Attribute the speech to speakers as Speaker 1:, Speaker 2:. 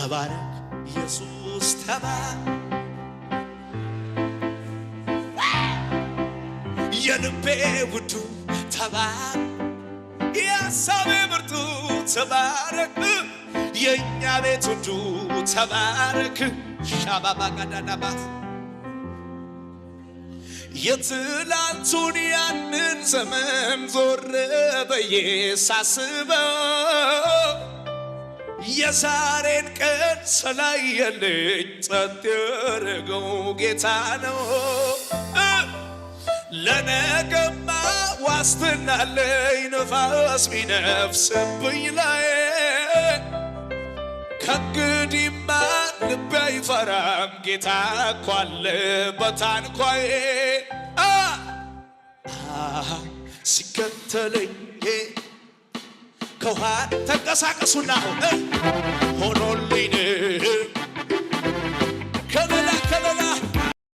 Speaker 1: ተባረክ ኢየሱስ ተባረክ የልቤ ውዱ ተባረክ የሐሳቤ ብርቱ ተባረክ የእኛ ቤት ውዱ ተባረክ ሻባባጋዳዳባት የትላንቱን ያንን ዘመን ዞር ብዬ ሳስበው የዛሬን ቀን ስላየልኝ ጸጥ ያረገው ጌታ ነው ለነገማ ዋስትና አለኝ ነፋስ ቢነፍስብኝ ላይ ከእንግዲህማ ልቤ አይፈራም ጌታ እኮ አለ በታንኳዬ ሲከተለኝ ከውሃ ተንቀሳቀሱና